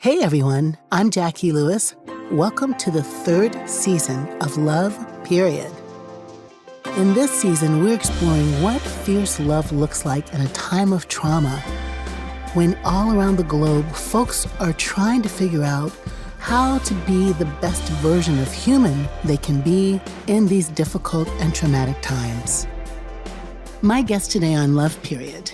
Hey everyone, I'm Jacqui Lewis. Welcome to the third season of Love, Period. In this season, we're exploring what fierce love looks like in a time of trauma, when all around the globe, folks are trying to figure out how to be the best version of human they can be in these difficult and traumatic times. My guest today on Love, Period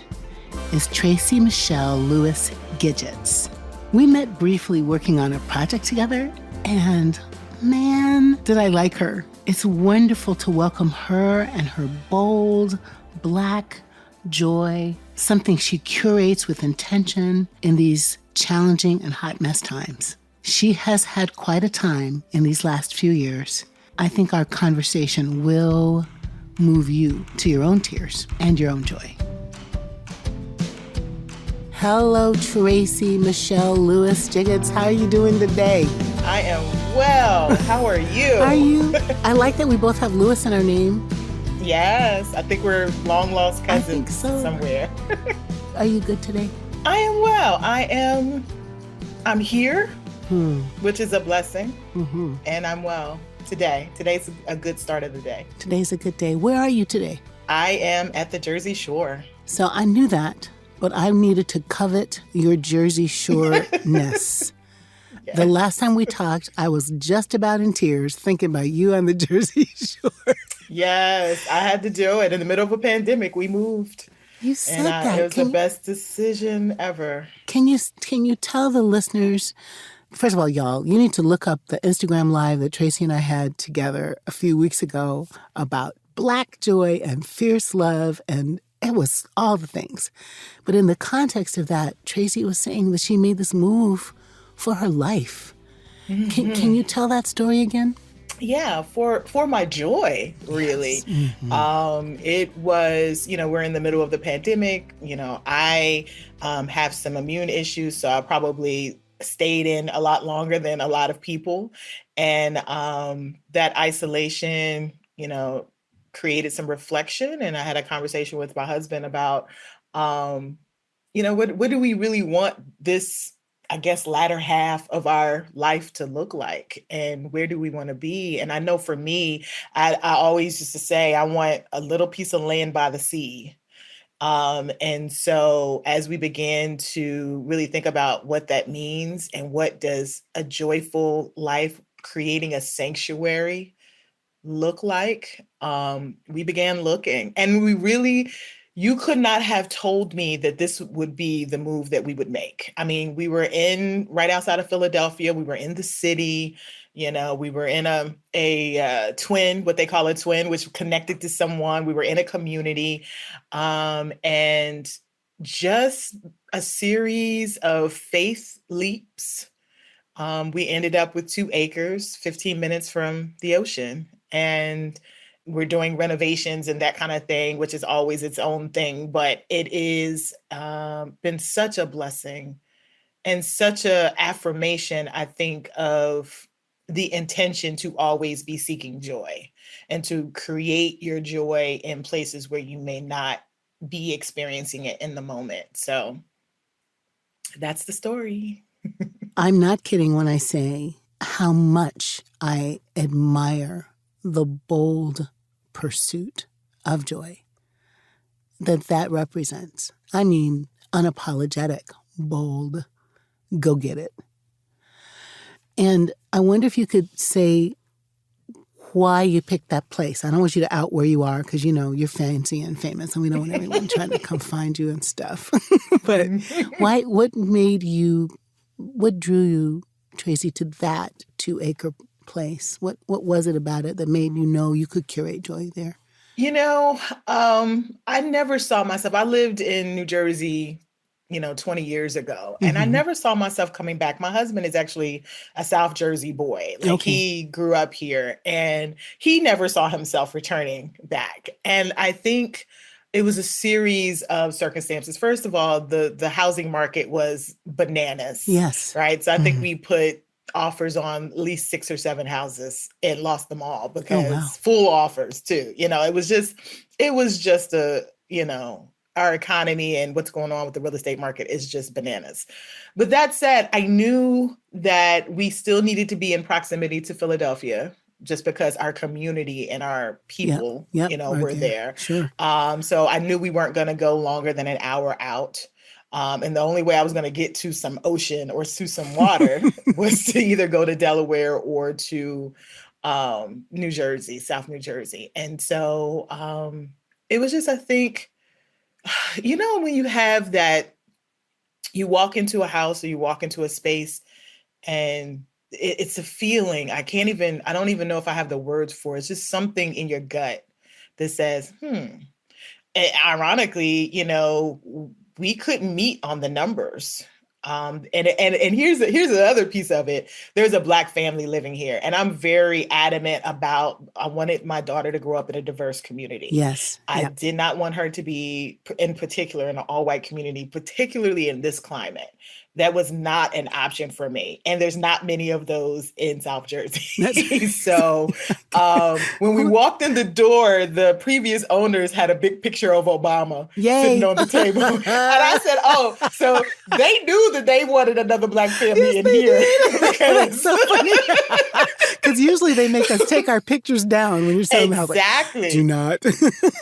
is Tracey Michae'l Lewis-Giggetts. We met briefly working on a project together, and man, did I like her. It's wonderful to welcome her and her bold, Black joy, something she curates with intention in these challenging and hot mess times. She has had quite a time in these last few years. I think our conversation will move you to your own tears and your own joy. Hello, Tracey Michae'l Lewis-Giggetts. How are you doing today? I am well. How are you? Are you? I like that we both have Lewis in our name. Yes. I think we're long-lost cousins. I think so. Somewhere. Are you good today? I am well. I'm here, which is a blessing. Mm-hmm. And I'm well today. Today's a good start of the day. Today's a good day. Where are you today? I am at the Jersey Shore. So I knew that, but I needed to covet your Jersey Shore-ness. Yes. The last time we talked, I was just about in tears thinking about you on the Jersey Shore. Yes, I had to do it. In the middle of a pandemic, we moved. You said that. It was the best decision ever. Can you tell the listeners, first of all, y'all, you need to look up the Instagram Live that Tracey and I had together a few weeks ago about Black joy and fierce love, and it was all the things. But in the context of that, Tracey was saying that she made this move for her life. Mm-hmm. Can you tell that story again? Yeah, for my joy, really. Yes. Mm-hmm. It was, we're in the middle of the pandemic. I have some immune issues, so I probably stayed in a lot longer than a lot of people. And that isolation, created some reflection. And I had a conversation with my husband about, what do we really want this, I guess, latter half of our life to look like, and where do we want to be? And I know for me, I always used to say, I want a little piece of land by the sea. And so as we began to really think about what that means and what does a joyful life creating a sanctuary look like, we began looking, and you could not have told me that this would be the move that we would make. I mean, we were right outside of Philadelphia. We were in the city, we were in a twin, what they call a twin, which connected to someone. We were in a community, and just a series of faith leaps. We ended up with 2 acres, 15 minutes from the ocean. And we're doing renovations and that kind of thing, which is always its own thing. But it is been such a blessing and such a affirmation, I think, of the intention to always be seeking joy and to create your joy in places where you may not be experiencing it in the moment. So that's the story. I'm not kidding when I say how much I admire the bold pursuit of joy that represents. I mean, unapologetic, bold, go get it. And I wonder if you could say why you picked that place. I don't want you to out where you are because, you're fancy and famous and we don't want everyone trying to come find you and stuff. But what drew you, Tracey, to that 2-acre place? What was it about it that made you know you could curate joy there? I never saw myself. I lived in New Jersey, 20 years ago, and I never saw myself coming back. My husband is actually a South Jersey boy. He grew up here, and he never saw himself returning back. And I think it was a series of circumstances. First of all, the housing market was bananas. Yes. Right. So I think we put offers on at least 6 or 7 houses and lost them all because full offers too. It was just a, our economy and what's going on with the real estate market is just bananas. But that said, I knew that we still needed to be in proximity to Philadelphia just because our community and our people, were there. Sure. So I knew we weren't going to go longer than an hour out. And the only way I was going to get to some ocean or to some water was to either go to Delaware or to New Jersey, South New Jersey. And so it was just, I think, when you have that, you walk into a house or you walk into a space and it's a feeling. I don't even know if I have the words for it. It's just something in your gut that says, And ironically, we couldn't meet on the numbers. And here's the other piece of it. There's a Black family living here, and I'm very adamant about, I wanted my daughter to grow up in a diverse community. Yes. I did not want her to be, in particular, in an all-white community, particularly in this climate. That was not an option for me. And there's not many of those in South Jersey. So when we walked in the door, the previous owners had a big picture of Obama sitting on the table. And I said, so they knew that they wanted another Black family in here. That's so funny. Because usually they make us take our pictures down when you're selling the house. Exactly. Like, do not.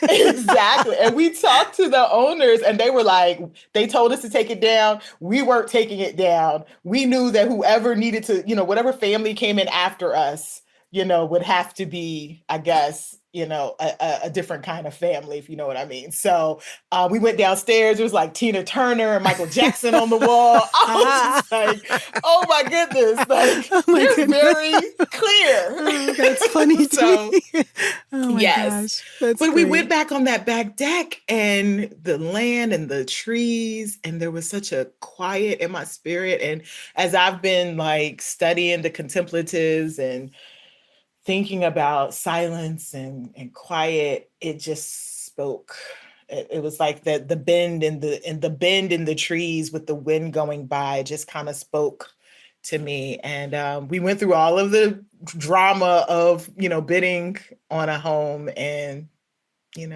Exactly. And we talked to the owners and they were like, they told us to take it down. We weren't taking it down. We knew that whoever needed to, whatever family came in after us, would have to be, I guess, a different kind of family, if you know what I mean. So we went downstairs. There was like Tina Turner and Michael Jackson on the wall. I was just like, oh my goodness. Like, they're very clear. That's funny so, to me. Oh my gosh. That's but great. we went back on that back deck and the land and the trees, and there was such a quiet in my spirit. And as I've been like studying the contemplatives and thinking about silence and quiet, it just spoke. It was like the bend in the trees with the wind going by just kind of spoke to me. And we went through all of the drama of, bidding on a home, and, it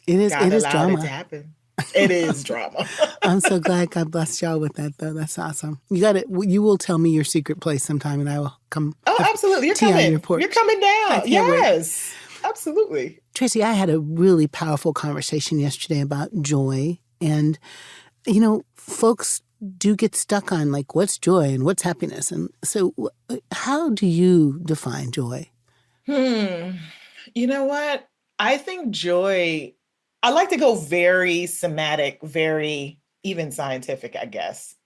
is drama. It to happen. It is drama. I'm so glad God blessed y'all with that, though. That's awesome. You will tell me your secret place sometime, and I will come. Oh, absolutely. You're coming. You're coming down. Yes, absolutely. Tracey, I had a really powerful conversation yesterday about joy. And, folks do get stuck on, like, what's joy and what's happiness? And so how do you define joy? You know what? I think joy, I like to go very somatic, very even scientific, I guess.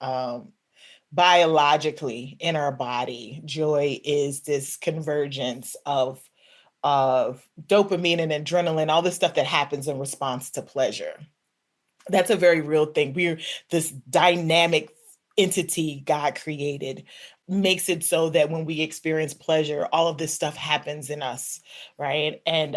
Biologically, in our body, joy is this convergence of dopamine and adrenaline, all the stuff that happens in response to pleasure. That's a very real thing. We're this dynamic entity God created, makes it so that when we experience pleasure, all of this stuff happens in us, right? And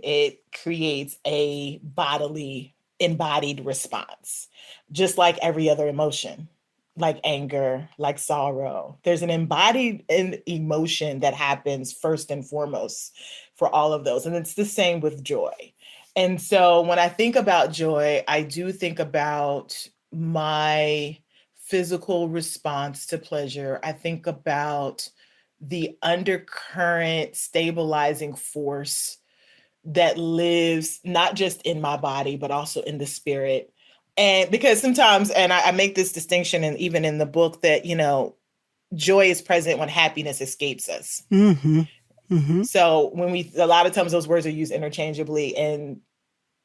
it creates a bodily, embodied response, just like every other emotion, like anger, like sorrow. There's an embodied emotion that happens first and foremost for all of those. And it's the same with joy. And so when I think about joy, I do think about my physical response to pleasure. I think about the undercurrent stabilizing force that lives not just in my body, but also in the spirit. And because sometimes, and I make this distinction, and even in the book, that, joy is present when happiness escapes us. Mm-hmm. Mm-hmm. So a lot of times those words are used interchangeably, and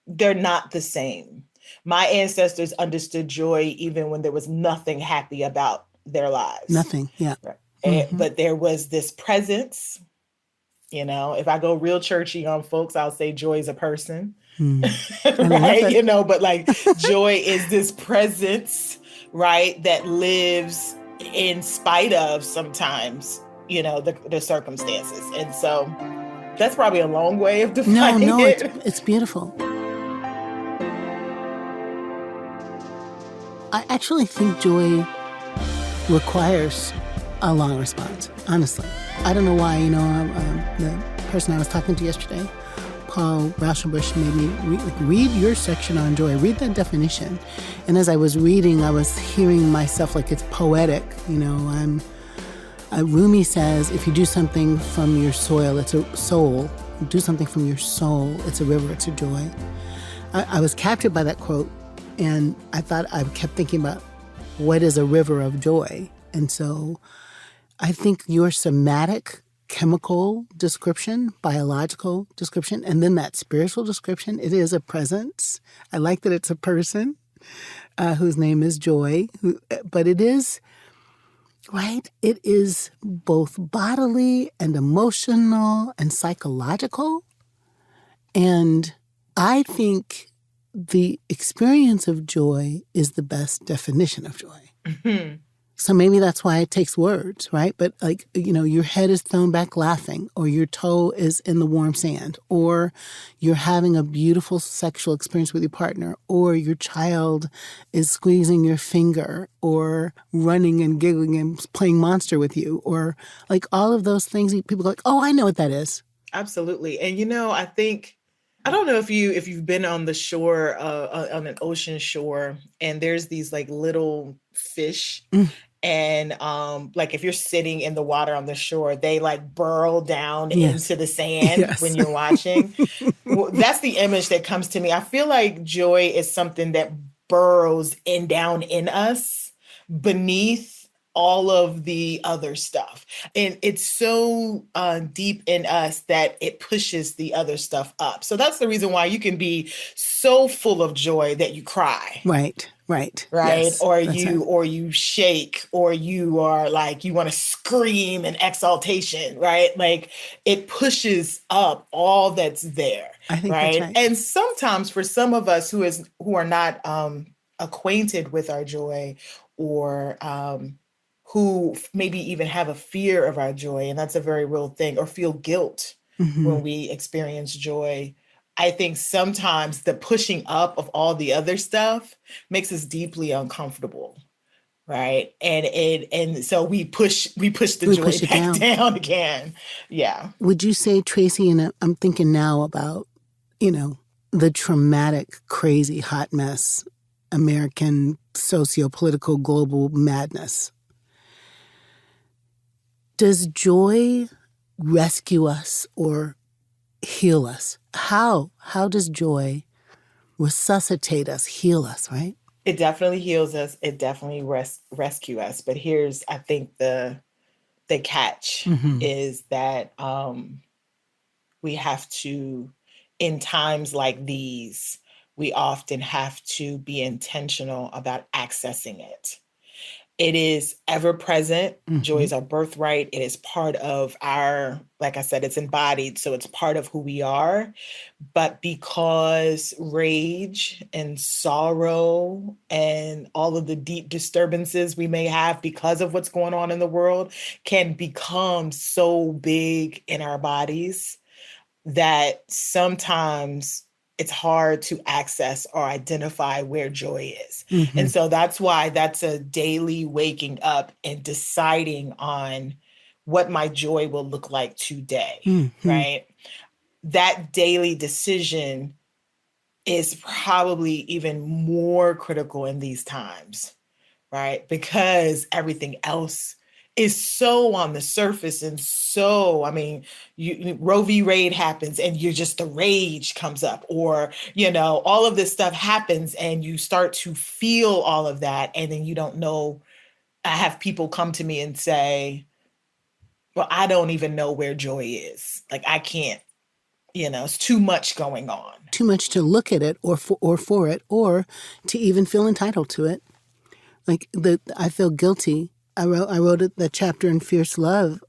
they're not the same. My ancestors understood joy even when there was nothing happy about their lives. Nothing, yeah. Right. Mm-hmm. But there was this presence. If I go real churchy on folks, I'll say joy is a person, right? But like joy is this presence, right, that lives in spite of sometimes, the circumstances. And so that's probably a long way of defining it. It's beautiful. I actually think joy requires a long response, honestly. I don't know why, the person I was talking to yesterday Paul Rauschenbusch made me read your section on joy, read that definition. And as I was reading, I was hearing myself like it's poetic. Rumi says, if you do something from your soil, it's a soul. Do something from your soul, it's a river, it's a joy. I was captured by that quote, and I kept thinking about what is a river of joy. And so I think your somatic chemical description, biological description, and then that spiritual description, it is a presence. I like that it's a person whose name is Joy, but it is, right? It is both bodily and emotional and psychological. And I think the experience of joy is the best definition of joy. Mm-hmm. So maybe that's why it takes words, right? But your head is thrown back laughing, or your toe is in the warm sand, or you're having a beautiful sexual experience with your partner, or your child is squeezing your finger, or running and giggling and playing monster with you, or like all of those things. People go like, oh, I know what that is. Absolutely. And, I think, I don't know if you've been on the shore, on an ocean shore, and there's these like little fish. And if you're sitting in the water on the shore, they like burrow down into the sand when you're watching. Well, that's the image that comes to me. I feel like joy is something that burrows down in us beneath all of the other stuff. And it's so deep in us that it pushes the other stuff up. So that's the reason why you can be so full of joy that you cry. Right. Yes, or you shake, or you are like, you want to scream in exaltation, right? Like it pushes up all that's there. I think that's right. And sometimes for some of us who are not acquainted with our joy, or who maybe even have a fear of our joy, and that's a very real thing, or feel guilt when we experience joy. I think sometimes the pushing up of all the other stuff makes us deeply uncomfortable, right? And so we push the joy back down again. Yeah. Would you say, Tracey, and I'm thinking now about, the traumatic, crazy, hot mess, American socio-political global madness. Does joy rescue us or heal us? How does joy resuscitate us, heal us, right? It definitely heals us. It definitely rescue us. But here's, I think, the catch is that we have to, in times like these, we often have to be intentional about accessing it. It is ever present. Joy is our birthright. It is part of our, like I said, it's embodied. So it's part of who we are. But because rage and sorrow and all of the deep disturbances we may have because of what's going on in the world can become so big in our bodies that sometimes it's hard to access or identify where joy is. And so that's why that's a daily waking up and deciding on what my joy will look like today, right? That daily decision is probably even more critical in these times, right? Because everything else is so on the surface and so, Roe v. Wade happens and the rage comes up, or, all of this stuff happens and you start to feel all of that. And then you don't know. I have people come to me and say, well, I don't even know where joy is. Like, I can't, it's too much going on. Too much to look at it or for it, or to even feel entitled to it. Like I feel guilty. I wrote the chapter in Fierce Love,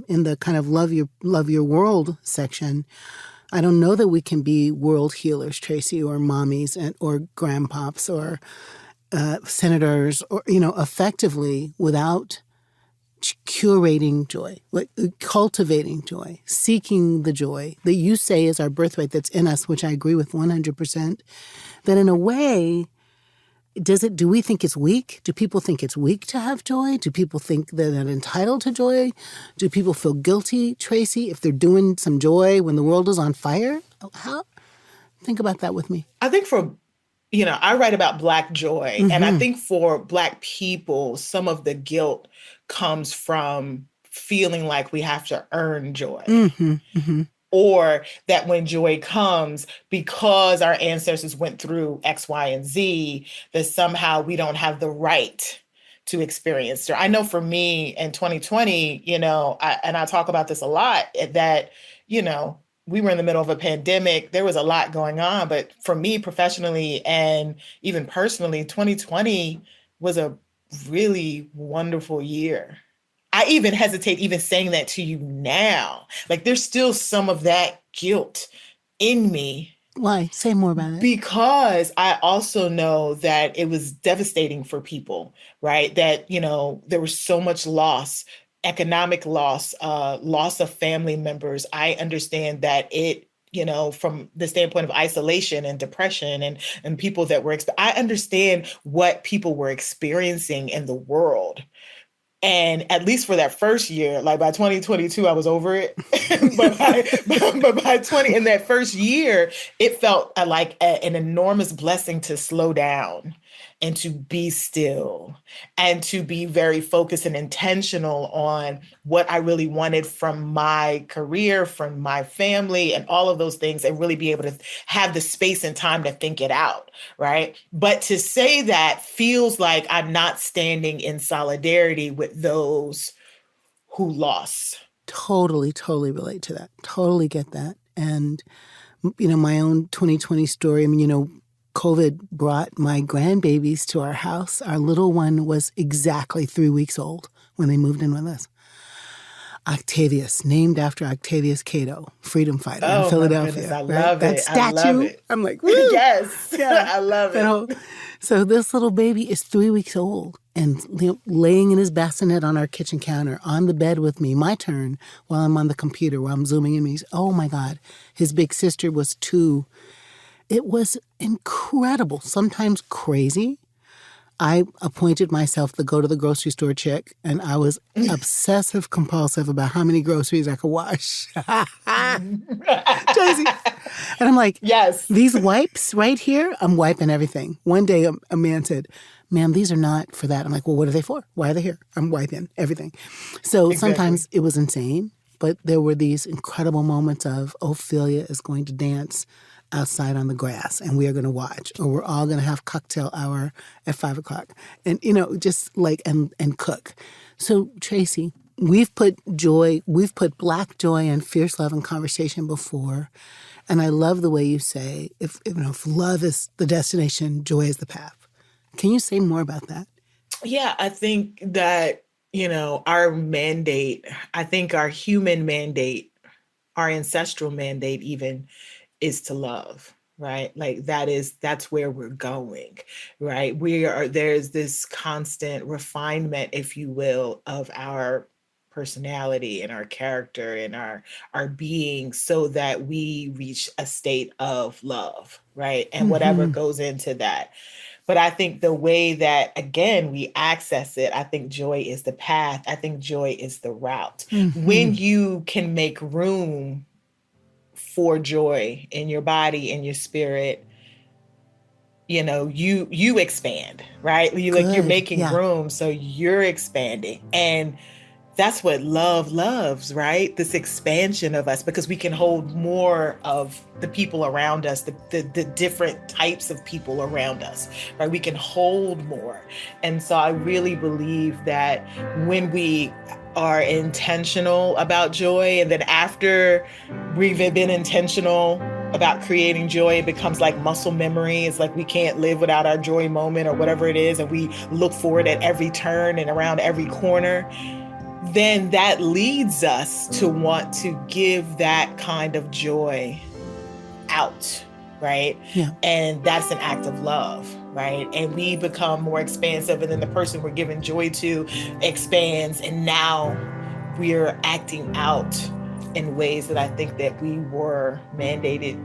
in the kind of love your world section. I don't know that we can be world healers, Tracey, or mommies or grandpops or senators, or effectively without curating joy, cultivating joy, seeking the joy that you say is our birthright that's in us, which I agree with 100%. That in a way, do we think it's weak? Do people think it's weak to have joy? Do people think they're not entitled to joy? Do people feel guilty, Tracey, if they're doing some joy when the world is on fire? How? Think about that with me. I think I write about Black joy. And I think for Black people, some of the guilt comes from feeling like we have to earn joy. Or that when joy comes, because our ancestors went through X, Y, and Z, that somehow we don't have the right to experience joy. I know for me in 2020, I talk about this a lot, that, we were in the middle of a pandemic. There was a lot going on. But for me professionally and even personally, 2020 was a really wonderful year. I even hesitate even saying that to you now. Like there's still some of that guilt in me. Why? Say more about it. Because I also know that it was devastating for people, right? That, there was so much loss, economic loss, loss of family members. I understand that it, from the standpoint of isolation and depression and people that were, I understand what people were experiencing in the world. And at least for that first year, like by 2022, I was over it. but by in that first year, it felt like an enormous blessing to slow down and to be still and to be very focused and intentional on what I really wanted from my career, from my family, and all of those things, and really be able to have the space and time to think it out, right? But to say that feels like I'm not standing in solidarity with those who lost. Totally relate to that. Totally get that. And, my own 2020 story, COVID brought my grandbabies to our house. Our little one was exactly 3 weeks old when they moved in with us. Octavius, named after Octavius Cato, freedom fighter in Philadelphia. My goodness, I love that it. statue, I love it. I'm like, woo! Yes, yeah. I love it. So this little baby is 3 weeks old and laying in his bassinet on our kitchen counter, on the bed with me, my turn, while I'm on the computer, while I'm zooming in. Oh my God, his big sister was 2. It was incredible, sometimes crazy. I appointed myself the go to the grocery store chick, and I was obsessive compulsive about how many groceries I could wash. Tracey. And I'm like, yes, these wipes right here, I'm wiping everything. One day a man said, ma'am, these are not for that. I'm like, well, what are they for? Why are they here? I'm wiping everything. So Sometimes it was insane, but there were these incredible moments of Ophelia is going to dance outside on the grass and we are going to watch, or we're all going to have cocktail hour at 5:00 and, just like, and cook. So Tracey, we've put Black joy and fierce love in conversation before. And I love the way you say, if love is the destination, joy is the path. Can you say more about that? Yeah, I think that, our mandate, I think our human mandate, our ancestral mandate even, is to love, right? Like that's where we're going, right? There's this constant refinement, if you will, of our personality and our character and our being, so that we reach a state of love, right? And whatever goes into that. But I think the way that, again, we access it, I think joy is the path. I think joy is the route. When you can make room for joy in your body, in your spirit, you expand, right? You're making room, so you're expanding. And that's what love loves, right? This expansion of us, because we can hold more of the people around us, the different types of people around us, right? We can hold more. And so I really believe that when we are intentional about joy, and then after we've been intentional about creating joy, it becomes like muscle memory. It's like we can't live without our joy moment or whatever it is, and we look for it at every turn and around every corner. Then that leads us to want to give that kind of joy out, right? Yeah. And that's an act of love, right? And we become more expansive, and then the person we're giving joy to expands, and now we're acting out in ways that I think that we were mandated,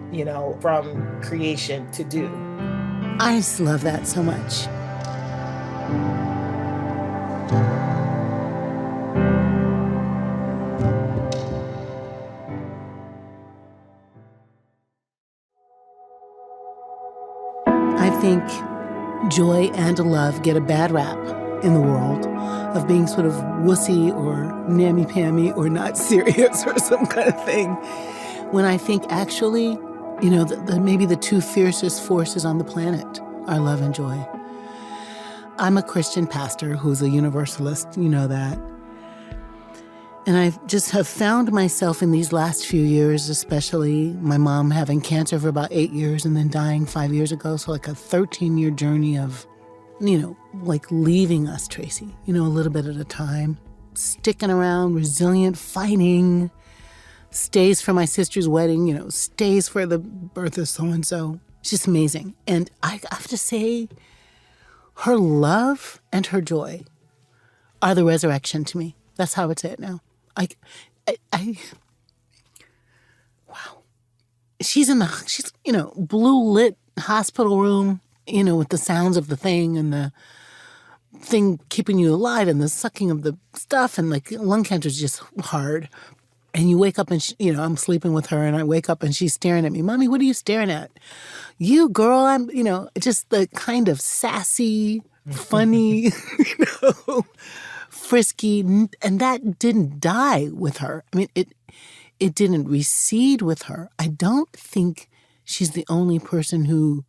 from creation to do. I just love that so much. think joy and love get a bad rap in the world of being sort of wussy or nammy-pammy or not serious or some kind of thing. When I think actually, maybe the two fiercest forces on the planet are love and joy. I'm a Christian pastor who's a universalist, you know that. And I just have found myself in these last few years, especially my mom having cancer for about 8 years and then dying 5 years ago. So like a 13-year journey of, like leaving us, Tracey, a little bit at a time, sticking around, resilient, fighting, stays for my sister's wedding, stays for the birth of so-and-so. It's just amazing. And I have to say, her love and her joy are the resurrection to me. That's how I would say it now. Wow. She's blue lit hospital room, with the sounds of the thing and the thing keeping you alive and the sucking of the stuff, and like lung cancer is just hard. And you wake up and I'm sleeping with her and I wake up and she's staring at me. Mommy, what are you staring at? You girl, I'm, just the kind of sassy, funny, frisky, and that didn't die with her. I mean, it didn't recede with her. I don't think she's the only person who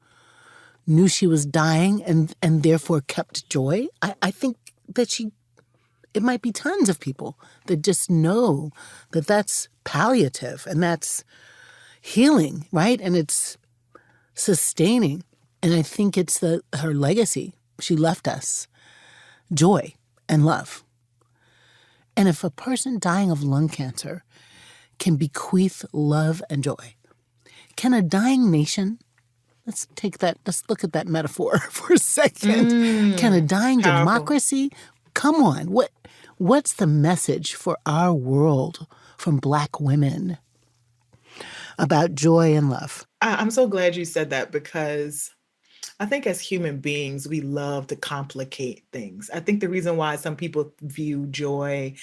knew she was dying and therefore kept joy. I think that it might be tons of people that just know that that's palliative and that's healing, right? And it's sustaining. And I think it's her legacy. She left us joy and love. And if a person dying of lung cancer can bequeath love and joy, can a dying nation, let's look at that metaphor for a second. Can a dying Powerful. democracy, come on, what's the message for our world from Black women about joy and love? I'm so glad you said that, because I think as human beings, we love to complicate things. I think the reason why some people view joy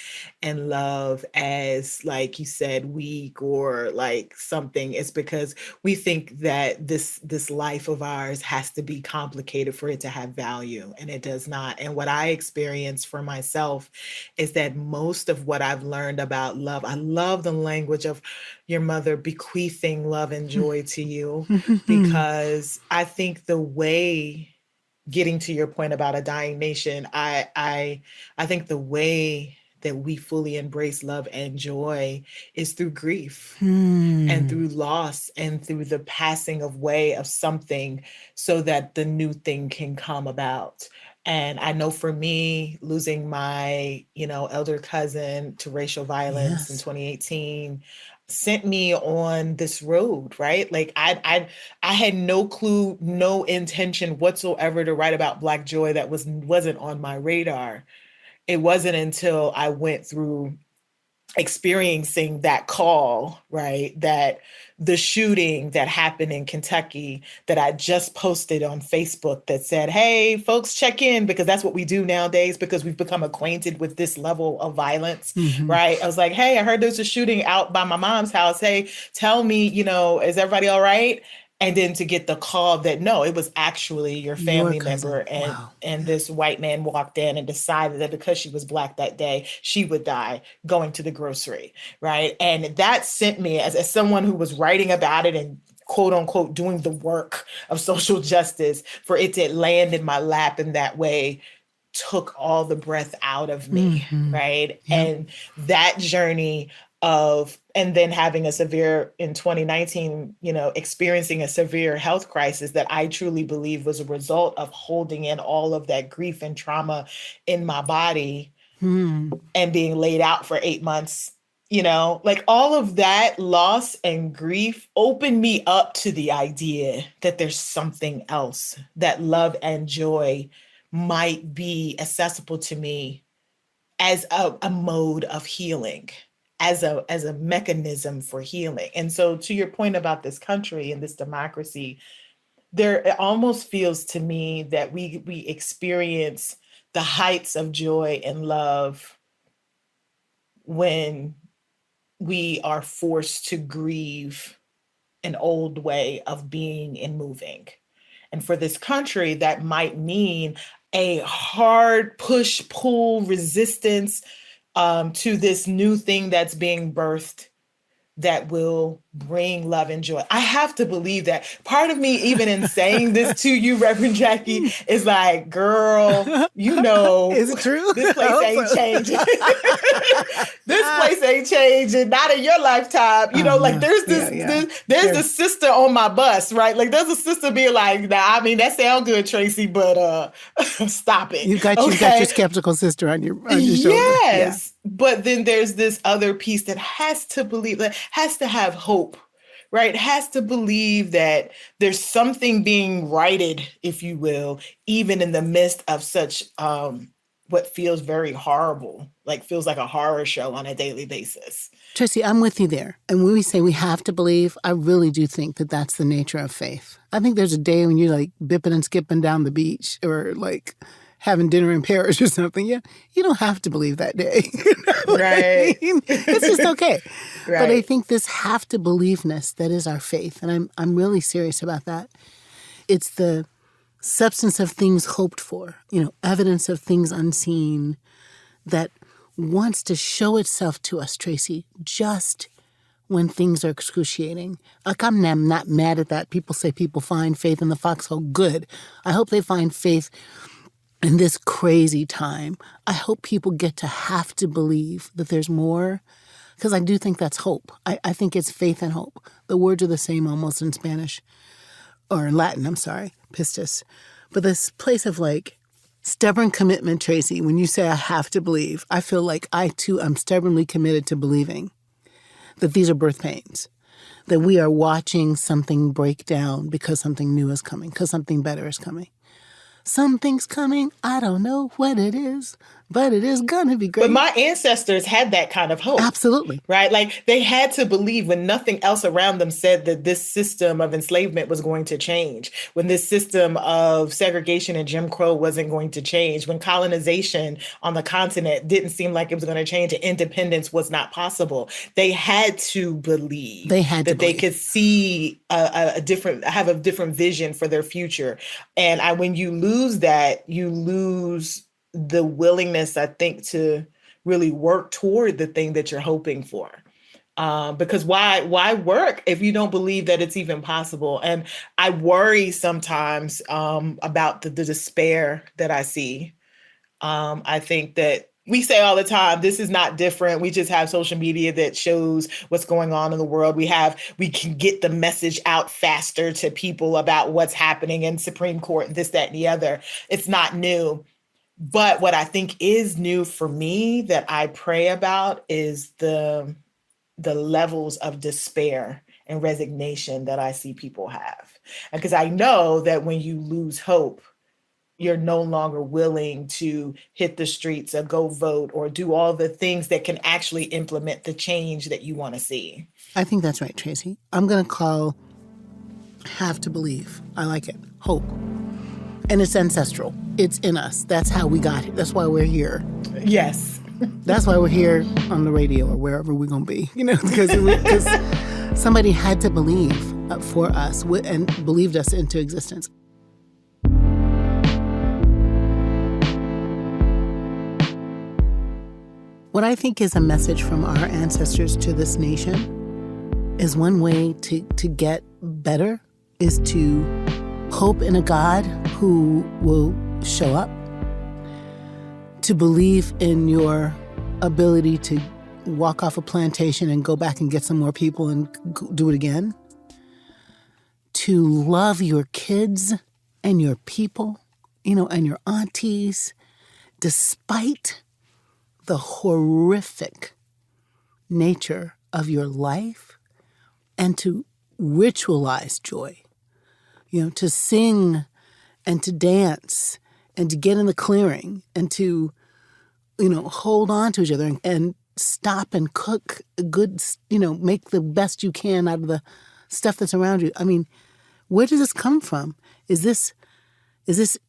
and love as, like you said, weak or like something is because we think that this life of ours has to be complicated for it to have value, and it does not. And what I experienced for myself is that most of what I've learned about love, I love the language of your mother bequeathing love and joy to you, because I think the way, getting to your point about a dying nation, I think the way that we fully embrace love and joy is through grief and through loss and through the passing away of something so that the new thing can come about. And I know for me, losing my, elder cousin to racial violence in 2018 sent me on this road, right? Like I had no clue, no intention whatsoever to write about Black joy. That wasn't on my radar. It wasn't until I went through experiencing that call, right? That the shooting that happened in Kentucky that I just posted on Facebook that said, hey, folks, check in, because that's what we do nowadays, because we've become acquainted with this level of violence, right? I was like, hey, I heard there's a shooting out by my mom's house. Hey, tell me, is everybody all right? And then to get the call that, no, it was actually your family member. And this white man walked in and decided that because she was Black that day, she would die going to the grocery, right? And that sent me, as someone who was writing about it and quote unquote doing the work of social justice, for it to land in my lap in that way took all the breath out of me, right? Yep. And that journey and then having a severe, in 2019, experiencing a severe health crisis that I truly believe was a result of holding in all of that grief and trauma in my body and being laid out for 8 months, like all of that loss and grief opened me up to the idea that there's something else, that love and joy might be accessible to me as a mode of healing, as a mechanism for healing. And so to your point about this country and this democracy, it almost feels to me that we experience the heights of joy and love when we are forced to grieve an old way of being and moving. And for this country, that might mean a hard push, pull, resistance to this new thing that's being birthed that will bring love and joy. I have to believe that. Part of me, even in saying this to you, Reverend Jacqui, is like, girl, is it true? This place ain't changing. This place ain't changing. Not in your lifetime. There's the sister on my bus, right? Like there's a sister being like, nah, I mean, that sounds good, Tracey, but stop it. You got your skeptical sister on your shoulder. Yes. Yeah. But then there's this other piece that has to believe, that has to have hope, right? Has to believe that there's something being righted, if you will, even in the midst of such what feels very horrible, like feels like a horror show on a daily basis. Tracey, I'm with you there. And when we say we have to believe, I really do think that that's the nature of faith. I think there's a day when you're like bipping and skipping down the beach or like having dinner in Paris or something. Yeah, you don't have to believe that day. Right. It's just okay. Right. But I think this have to believeness that is our faith. And I'm really serious about that. It's the substance of things hoped for, evidence of things unseen that wants to show itself to us, Tracey, just when things are excruciating. Like, I'm not mad at that. People say people find faith in the foxhole. Good. I hope they find faith in this crazy time. I hope people get to have to believe that there's more, because I do think that's hope. I think it's faith and hope. The words are the same almost in Spanish, or in Latin, I'm sorry, pistis. But this place of like stubborn commitment, Tracey, when you say I have to believe, I feel like I too am stubbornly committed to believing that these are birth pains, that we are watching something break down because something new is coming, because something better is coming. Something's coming. I don't know what it is, but it is going to be great. But my ancestors had that kind of hope. Absolutely. Right? Like they had to believe when nothing else around them said that this system of enslavement was going to change, when this system of segregation and Jim Crow wasn't going to change, when colonization on the continent didn't seem like it was going to change and independence was not possible. They had to believe they could see a different vision for their future. And when you lose that, you lose the willingness, I think, to really work toward the thing that you're hoping for. Because why work if you don't believe that it's even possible? And I worry sometimes about the despair that I see. I think that we say all the time, this is not different. We just have social media that shows what's going on in the world. We can get the message out faster to people about what's happening in Supreme Court and this, that, and the other. It's not new. But what I think is new for me that I pray about is the levels of despair and resignation that I see people have. Because I know that when you lose hope, you're no longer willing to hit the streets or go vote or do all the things that can actually implement the change that you want to see. I think that's right, Tracey. I'm going to call have to believe. I like it. Hope. And it's ancestral. It's in us. That's how we got here. That's why we're here. Yes. That's why we're here on the radio or wherever we're going to be, because somebody had to believe for us and believed us into existence. What I think is a message from our ancestors to this nation is one way to get better is to hope in a God who will show up, to believe in your ability to walk off a plantation and go back and get some more people and do it again, to love your kids and your people, and your aunties, despite the horrific nature of your life, and to ritualize joy, to sing and to dance and to get in the clearing and to, hold on to each other and stop and cook good, make the best you can out of the stuff that's around you. I mean, where does this come from? Is this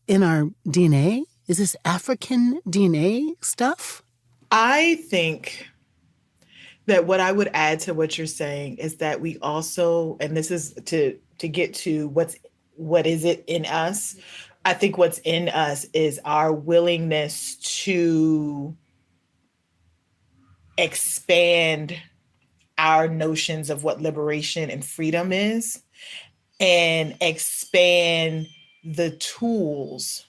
in our DNA? Is this African DNA stuff? I think that what I would add to what you're saying is that we also, and this is to get to what is it in us. I think what's in us is our willingness to expand our notions of what liberation and freedom is, and expand the tools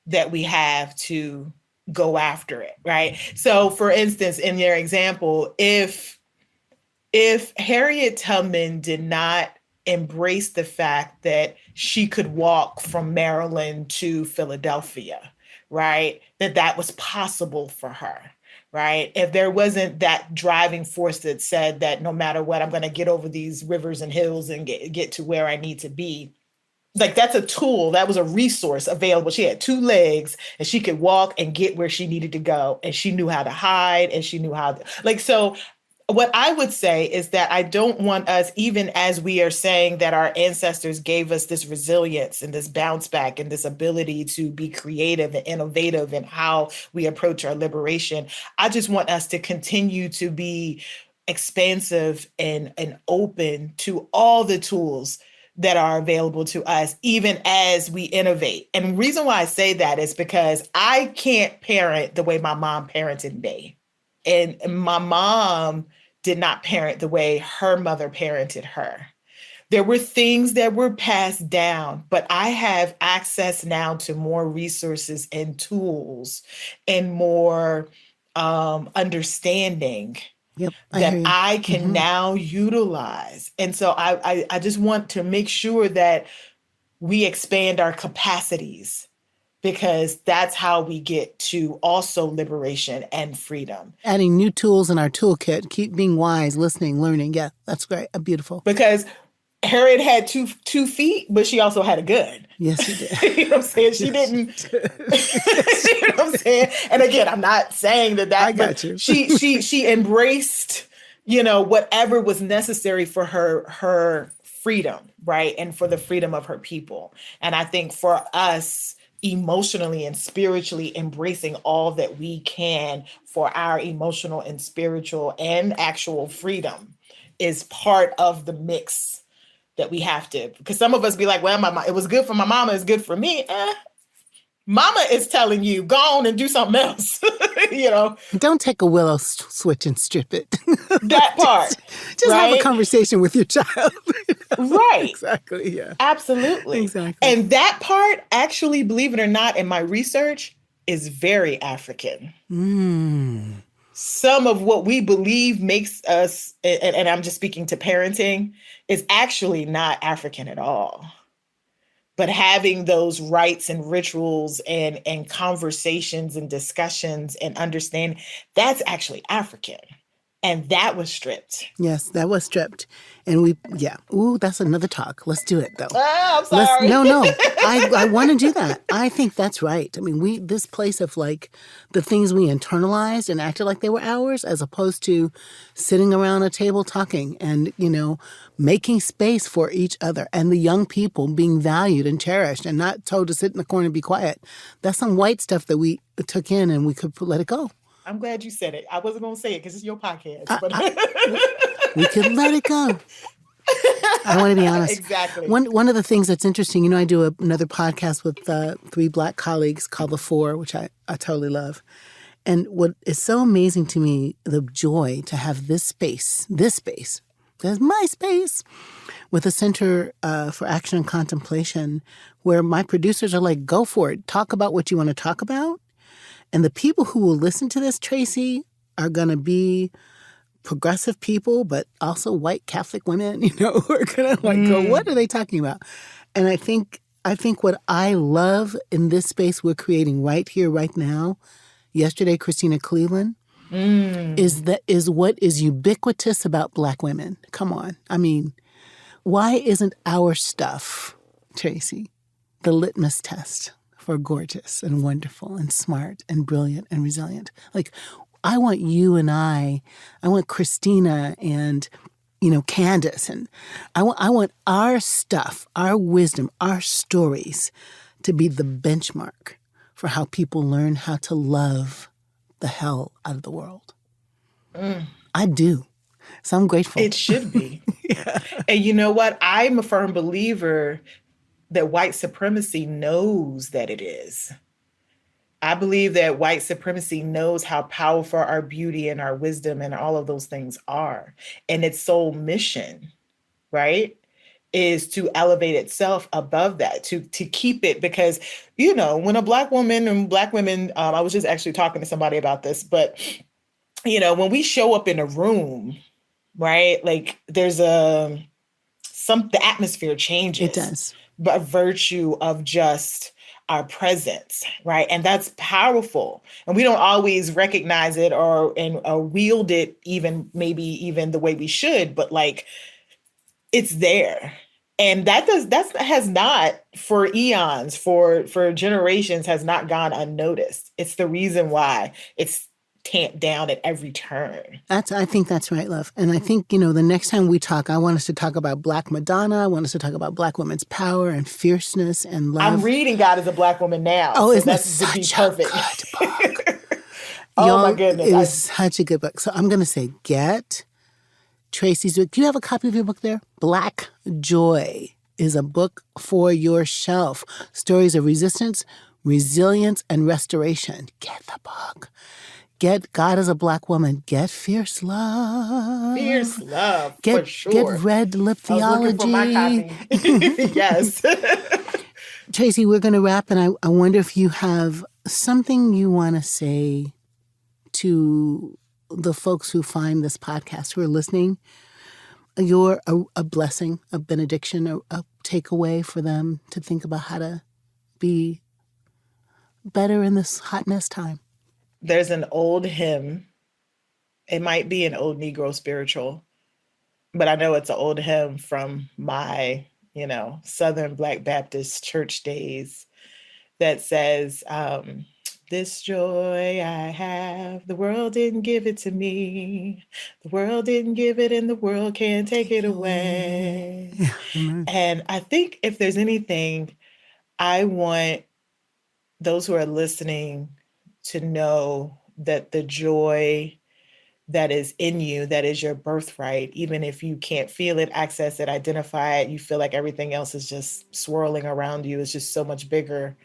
that we have to go after it, right? So for instance, in your example, if Harriet Tubman did not embrace the fact that she could walk from Maryland to Philadelphia, right? That was possible for her, right? If there wasn't that driving force that said that no matter what, I'm going to get over these rivers and hills and get to where I need to be. Like, that's a tool, that was a resource available. She had two legs and she could walk and get where she needed to go. And she knew how to hide, and she knew how to, like, so what I would say is that I don't want us, even as we are saying that our ancestors gave us this resilience and this bounce back and this ability to be creative and innovative in how we approach our liberation, I just want us to continue to be expansive and open to all the tools that are available to us, even as we innovate. And the reason why I say that is because I can't parent the way my mom parented me. And my mom did not parent the way her mother parented her. There were things that were passed down, but I have access now to more resources and tools and more understanding. Yep, that I can now utilize. And so I just want to make sure that we expand our capacities, because that's how we get to also liberation and freedom. Adding new tools in our toolkit, keep being wise, listening, learning. Yeah, that's great. Beautiful. Because Harriet had two feet, but she also had a gun. Yes, she did. You know what I'm saying? She didn't. You know what I'm saying? And again, I'm not saying that. I got you. She embraced, whatever was necessary for her freedom, right, and for the freedom of her people. And I think for us, emotionally and spiritually embracing all that we can for our emotional and spiritual and actual freedom is part of the mix that we have to, because some of us be like, well, it was good for my mama, it's good for me. Mama is telling you, go on and do something else. Don't take a willow switch and strip it. That part. Just right? have a conversation with your child. Right. Exactly, yeah. Absolutely. Exactly. And that part, actually, believe it or not, in my research, is very African. Some of what we believe makes us, and I'm just speaking to parenting, is actually not African at all. But having those rites and rituals and conversations and discussions and understanding, that's actually African. And that was stripped. Yes, that was stripped. And Ooh, that's another talk. Let's do it, though. Oh, I'm sorry. No. I want to do that. I think that's right. I mean, this place of like the things we internalized and acted like they were ours, as opposed to sitting around a table talking and, making space for each other and the young people being valued and cherished and not told to sit in the corner and be quiet. That's some white stuff that we took in and we could let it go. I'm glad you said it. I wasn't going to say it because it's your podcast. We could let it go. I want to be honest. Exactly. One of the things that's interesting, I do another podcast with 3 Black colleagues called The Four, which I totally love. And what is so amazing to me, the joy to have this space, that's my space, with a Center for Action and Contemplation, where my producers are like, go for it. Talk about what you want to talk about. And the people who will listen to this, Tracey, are going to be progressive people, but also white Catholic women, who are going to go, what are they talking about? And I think what I love in this space we're creating right here, right now, yesterday, Christina Cleveland, is what is ubiquitous about Black women. Come on. I mean, why isn't our stuff, Tracey, the litmus test for gorgeous and wonderful and smart and brilliant and resilient? Like, I want you and I want Christina and, Candace, and I want our stuff, our wisdom, our stories to be the benchmark for how people learn how to love the hell out of the world. I do. So I'm grateful. It should be. Yeah. And you know what? I'm a firm believer that white supremacy knows that it is. I believe that white supremacy knows how powerful our beauty and our wisdom and all of those things are. And its sole mission, right, is to elevate itself above that, to keep it. Because, you know, when a Black woman and Black women, I was just actually talking to somebody about this, but, you know, when we show up in a room, right, like there's the atmosphere changes. It does. By virtue of just our presence, right? And that's powerful. And we don't always recognize it or wield it even the way we should, but like it's there. And that has not, for eons, for generations, has not gone unnoticed. It's the reason why it's tamped down at every turn. I think that's right, love. And I think, you know, the next time we talk, I want us to talk about Black Madonna. I want us to talk about Black women's power and fierceness and love. I'm reading God as a Black woman now. Oh, so isn't that such a good book? Oh, my goodness. It is such a good book. So I'm going to say, get Tracey's book. Do you have a copy of your book there? Black Joy is a book for your shelf. Stories of resistance, resilience, and restoration. Get the book. Get God as a Black woman. Get fierce love. Fierce love, for sure. Get red lip theology. I was looking for my copy. Yes. Tracey, we're going to wrap, and I wonder if you have something you want to say to the folks who find this podcast, who are listening. You're a blessing, a benediction, a takeaway for them to think about how to be better in this hot mess time. There's an old hymn. It might be an old Negro spiritual, but I know it's an old hymn from my, you know, Southern Black Baptist church days that says, this joy I have, the world didn't give it to me. The world didn't give it and the world can't take it away. Yeah. And I think if there's anything, I want those who are listening to know that the joy that is in you, that is your birthright, even if you can't feel it, access it, identify it, you feel like everything else is just swirling around you, it's just so much bigger.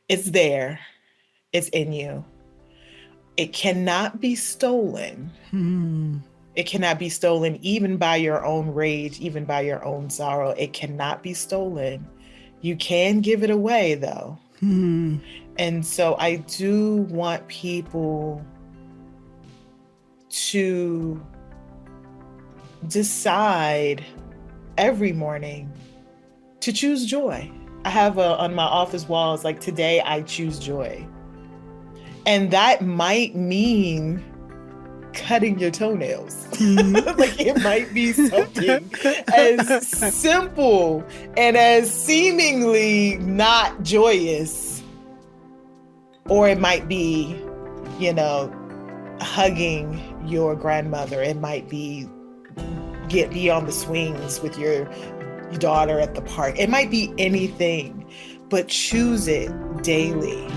It's there. It's in you. It cannot be stolen. It cannot be stolen even by your own rage, even by your own sorrow. It cannot be stolen. You can give it away though. And so I do want people to decide every morning to choose joy. I have on my office walls, like, today I choose joy. And that might mean cutting your toenails. Like, it might be something as simple and as seemingly not joyous. Or it might be, you know, hugging your grandmother. It might be be on the swings with your daughter at the park. It might be anything, but choose it daily.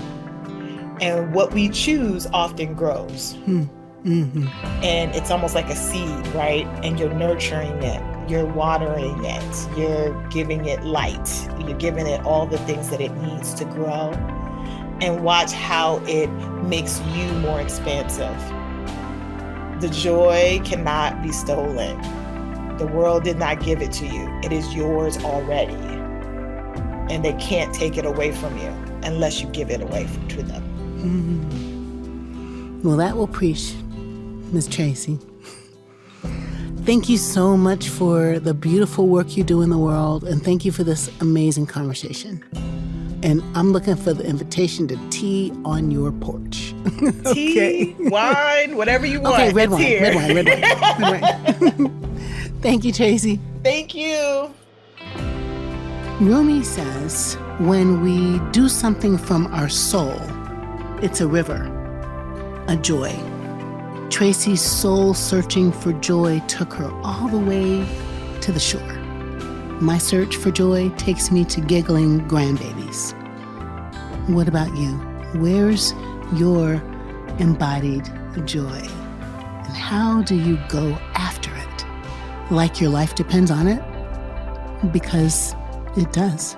And what we choose often grows. And it's almost like a seed, right? And you're nurturing it. You're watering it. You're giving it light. You're giving it all the things that it needs to grow. And watch how it makes you more expansive. The joy cannot be stolen. The world did not give it to you. It is yours already. And they can't take it away from you unless you give it away to them. Well, that will preach, Ms. Tracey. Thank you so much for the beautiful work you do in the world, and thank you for this amazing conversation. And I'm looking for the invitation to tea on your porch. Tea, wine, whatever you want. Okay, red wine. Thank you, Tracey. Thank you. Rumi says, when we do something from our soul, it's a river, a joy. Tracey's soul searching for joy took her all the way to the shore. My search for joy takes me to giggling grandbabies. What about you? Where's your embodied joy? And how do you go after it? Like your life depends on it? Because it does.